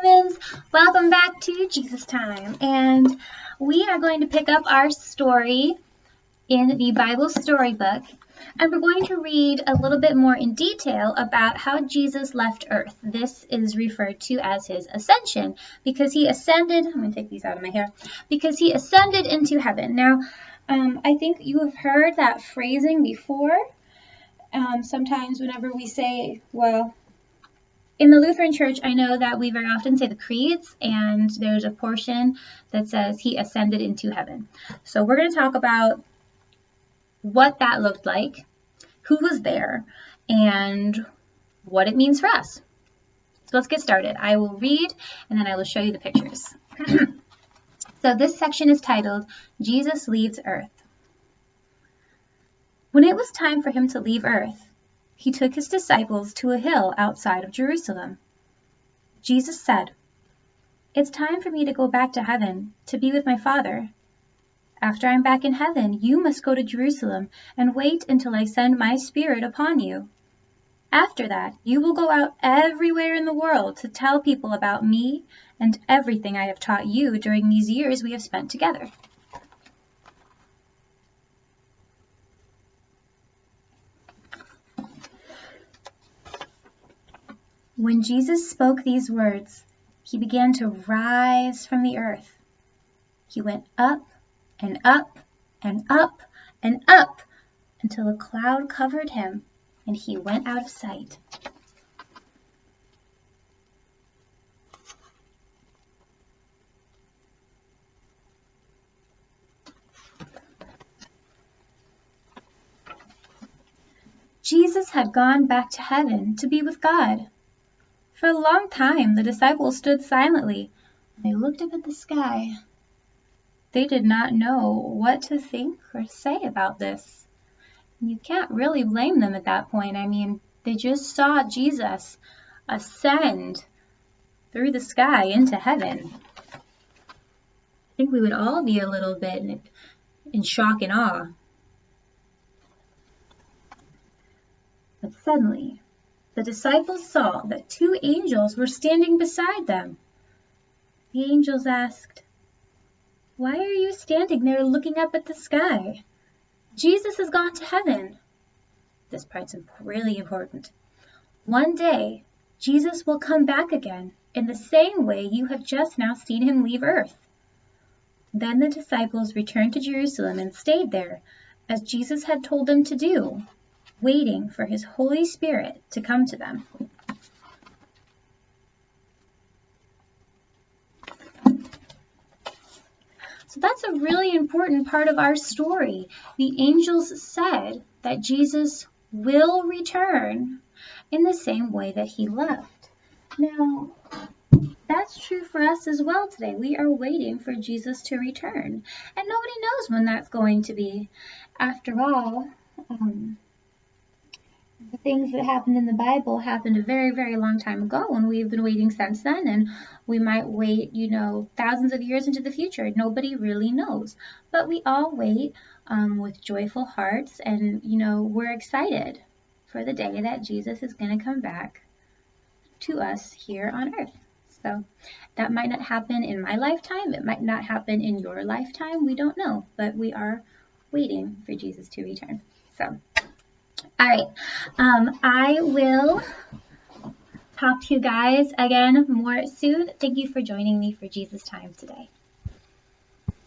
humans. Welcome back to Jesus Time. And we are going to pick up our story in the Bible storybook. And we're going to read a little bit more in detail about how Jesus left earth. This is referred to as his ascension because he ascended. I'm going to take these out of my hair. Because he ascended into heaven. Now, I think you have heard that phrasing before. Sometimes whenever we say, well, in the Lutheran Church, I know that we very often say the creeds, and there's a portion that says he ascended into heaven. So we're going to talk about what that looked like, who was there, and what it means for us. So let's get started. I will read, and then I will show you the pictures. So this section is titled, Jesus Leaves Earth. When it was time for him to leave earth, he took his disciples to a hill outside of Jerusalem. Jesus said, "It's time for me to go back to heaven, to be with my Father. After I'm back in heaven, you must go to Jerusalem and wait until I send my Spirit upon you. After that, you will go out everywhere in the world to tell people about me and everything I have taught you during these years we have spent together." When Jesus spoke these words, he began to rise from the earth. He went up and up and up and up until a cloud covered him and he went out of sight. Jesus had gone back to heaven to be with God. For a long time, the disciples stood silently. They looked up at the sky. They did not know what to think or say about this. You can't really blame them at that point. I mean, they just saw Jesus ascend through the sky into heaven. I think we would all be a little bit in shock and awe. But suddenly, the disciples saw that two angels were standing beside them. The angels asked, "Why are you standing there looking up at the sky? Jesus has gone to heaven." This part's really important. One day, Jesus will come back again in the same way you have just now seen him leave earth. Then the disciples returned to Jerusalem and stayed there, as Jesus had told them to do, waiting for his Holy Spirit to come to them. So that's a really important part of our story. The angels said that Jesus will return in the same way that he left. Now, that's true for us as well today. We are waiting for Jesus to return, and nobody knows when that's going to be. After all, the things that happened in the Bible happened a very, very long time ago, and we've been waiting since then, and we might wait, thousands of years into the future. Nobody really knows. But we all wait with joyful hearts, and, we're excited for the day that Jesus is going to come back to us here on earth. So that might not happen in my lifetime. It might not happen in your lifetime. We don't know, but we are waiting for Jesus to return. So. All right, I will talk to you guys again more soon. Thank you for joining me for Jesus Time today.